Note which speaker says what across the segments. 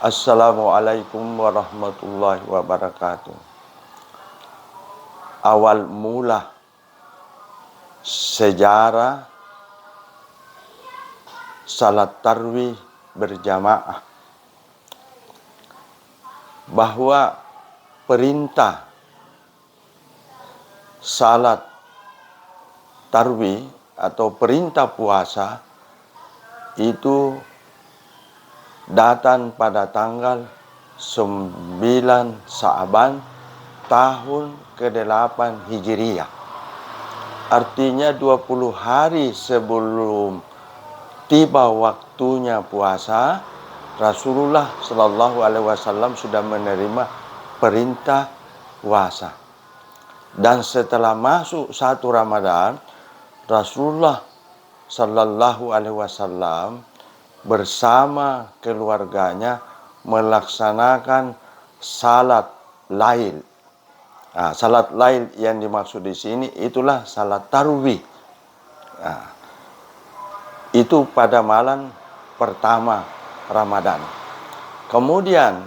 Speaker 1: Assalamualaikum warahmatullahi wabarakatuh. Awal mula sejarah salat tarawih berjamaah, bahwa perintah salat tarawih atau perintah puasa itu datang pada tanggal 9 Sa'ban tahun ke-8 Hijriah. Artinya 20 hari sebelum tiba waktunya puasa, Rasulullah Shallallahu Alaihi Wasallam sudah menerima perintah puasa. Dan setelah masuk 1 Ramadan, Rasulullah Shallallahu Alaihi Wasallam bersama keluarganya melaksanakan salat lail. Salat lail yang dimaksud di sini itulah salat tarawih. Itu pada malam pertama Ramadan. Kemudian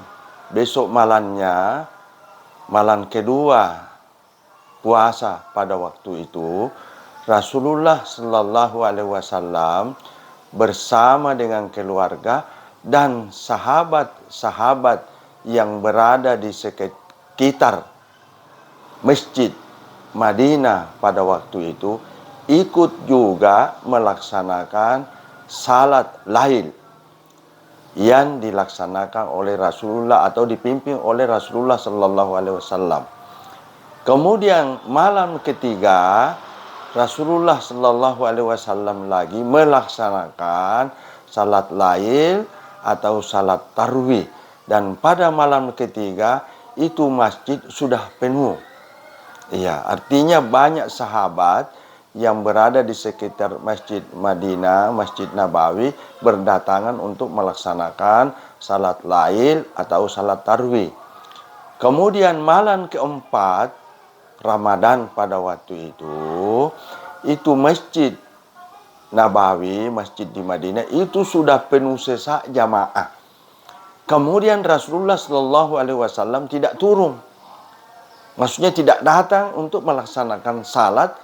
Speaker 1: besok malamnya, malam kedua puasa pada waktu itu, Rasulullah Shallallahu Alaihi Wasallam bersama dengan keluarga dan sahabat-sahabat yang berada di sekitar Masjid Madinah pada waktu itu ikut juga melaksanakan salat lail yang dilaksanakan oleh Rasulullah atau dipimpin oleh Rasulullah Sallallahu Alaihi Wasallam. Kemudian malam ketiga, Rasulullah Sallallahu Alaihi Wasallam lagi melaksanakan salat lail atau salat tarawih, dan pada malam ketiga itu masjid sudah penuh. Artinya banyak sahabat yang berada di sekitar Masjid Madinah, Masjid Nabawi berdatangan untuk melaksanakan salat lail atau salat tarawih. Kemudian malam keempat Ramadan pada waktu itu Masjid Nabawi, masjid di Madinah itu sudah penuh sesak jamaah. Kemudian Rasulullah Shallallahu Alaihi Wasallam tidak turun, maksudnya tidak datang untuk melaksanakan salat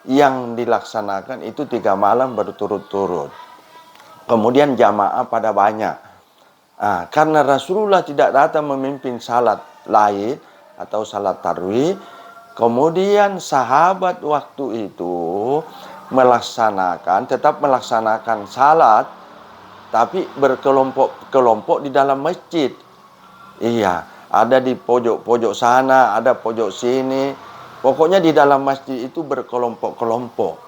Speaker 1: yang dilaksanakan itu 3 malam berturut-turut. Kemudian jamaah pada banyak. Karena Rasulullah tidak datang memimpin salat lail atau salat tarawih, kemudian sahabat waktu itu tetap melaksanakan salat, tapi berkelompok-kelompok di dalam masjid. Ada di pojok-pojok sana, ada pojok sini. Pokoknya di dalam masjid itu berkelompok-kelompok.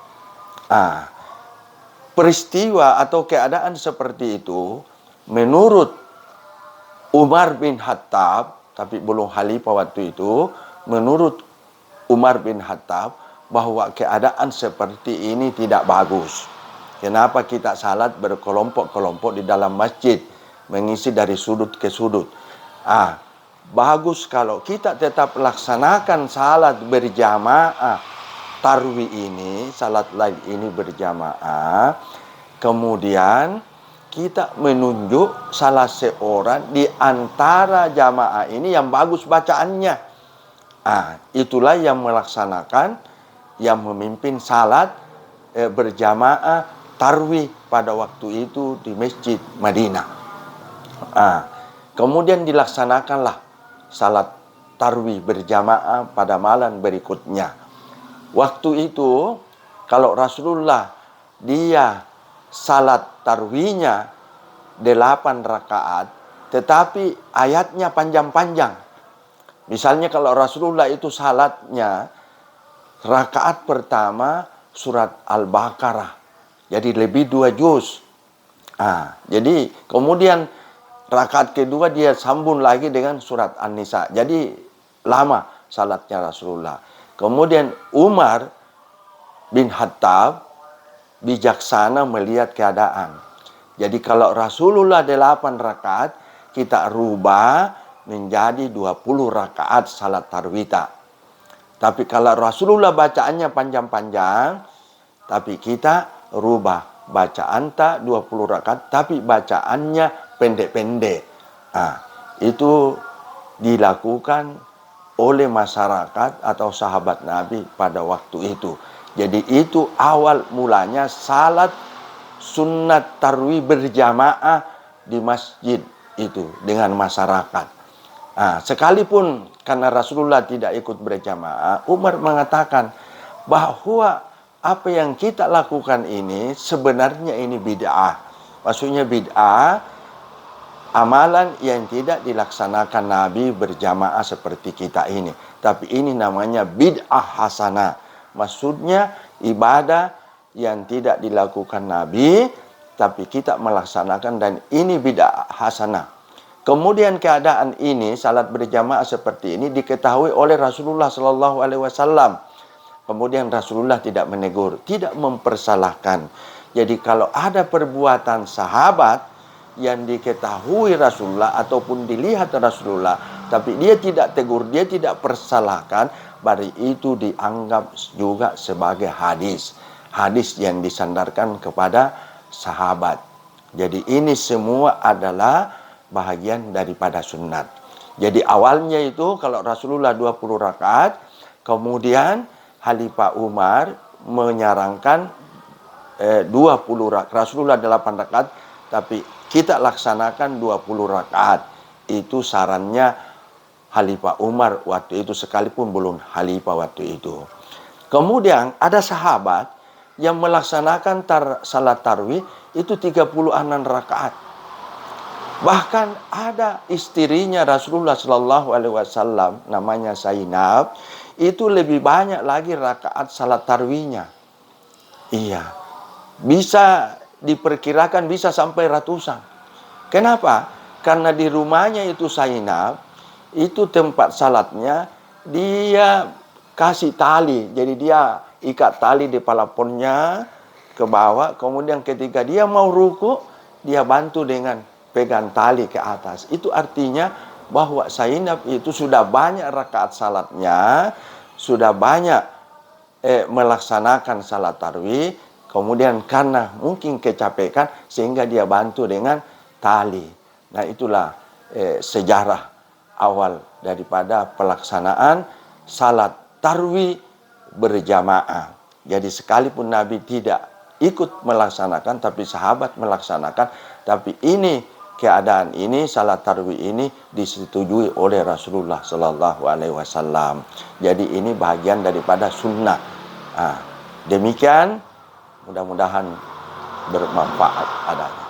Speaker 1: Peristiwa atau keadaan seperti itu menurut Umar bin Khattab, tapi belum khalifah waktu itu, menurut Umar bin Khattab bahwa keadaan seperti ini tidak bagus. Kenapa kita salat berkelompok-kelompok di dalam masjid, mengisi dari sudut ke sudut? Bagus kalau kita tetap laksanakan salat berjamaah tarawih ini, salat lail ini berjamaah. Kemudian kita menunjuk salah seorang di antara jamaah ini yang bagus bacaannya. Itulah yang melaksanakan, yang memimpin salat berjamaah tarawih pada waktu itu di Masjid Madinah. Kemudian dilaksanakanlah salat tarawih berjamaah pada malam berikutnya. Waktu itu kalau Rasulullah dia salat tarawihnya 8 rakaat, tetapi ayatnya panjang-panjang. Misalnya kalau Rasulullah itu salatnya rakaat pertama surat Al-Baqarah, jadi lebih 2 juz. Jadi kemudian rakaat kedua dia sambung lagi dengan surat An-Nisa. Jadi lama salatnya Rasulullah. Kemudian Umar bin Khattab bijaksana melihat keadaan. Jadi kalau Rasulullah 8 rakaat, kita rubah menjadi 20 rakaat salat tarawih. Tapi kalau Rasulullah bacaannya panjang-panjang, tapi kita rubah bacaan tak 20 rakaat, tapi bacaannya pendek-pendek. Nah, itu dilakukan oleh masyarakat atau sahabat Nabi pada waktu itu. Jadi itu awal mulanya salat sunat tarwih berjamaah di masjid itu dengan masyarakat. Nah, sekalipun karena Rasulullah tidak ikut berjamaah, Umar mengatakan bahwa apa yang kita lakukan ini sebenarnya ini bid'ah. Maksudnya bid'ah, amalan yang tidak dilaksanakan Nabi berjamaah seperti kita ini. Tapi ini namanya bid'ah hasanah. Maksudnya ibadah yang tidak dilakukan Nabi, tapi kita melaksanakan, dan ini bid'ah hasanah. Kemudian keadaan ini, salat berjamaah seperti ini diketahui oleh Rasulullah Shallallahu Alaihi Wasallam. Kemudian Rasulullah tidak menegur, tidak mempersalahkan. Jadi kalau ada perbuatan sahabat yang diketahui Rasulullah ataupun dilihat Rasulullah, tapi dia tidak tegur, dia tidak persalahkan, berarti itu dianggap juga sebagai hadis. Hadis yang disandarkan kepada sahabat. Jadi ini semua adalah bahagian daripada sunat. Jadi awalnya itu kalau Rasulullah 20 rakaat, kemudian Khalifah Umar menyarankan 20 rakaat. Rasulullah 8 rakaat, tapi kita laksanakan 20 rakaat. Itu sarannya Khalifah Umar waktu itu, sekalipun belum Khalifah waktu itu. Kemudian ada sahabat yang melaksanakan salat tarwih itu 36 rakaat. Bahkan ada istrinya Rasulullah Shallallahu Alaihi Wasallam, namanya Zainab, itu lebih banyak lagi rakaat salat tarwihnya. Iya, bisa diperkirakan bisa sampai ratusan. Kenapa? Karena di rumahnya itu Zainab, itu tempat salatnya dia kasih tali. Jadi dia ikat tali di palaponnya ke bawah. Kemudian ketika dia mau ruku, dia bantu dengan pegang tali ke atas. Itu artinya bahwa Zainab itu sudah banyak rakaat salatnya, sudah banyak melaksanakan salat tarwih. Kemudian karena mungkin kecapekan sehingga dia bantu dengan tali. Nah, itulah sejarah awal daripada pelaksanaan salat tarwih berjamaah. Jadi sekalipun Nabi tidak ikut melaksanakan, tapi sahabat melaksanakan, tapi ini keadaan ini, salat tarwih ini disetujui oleh Rasulullah Sallallahu Alaihi Wasallam. Jadi ini bagian daripada sunnah. Demikian, mudah-mudahan bermanfaat adanya.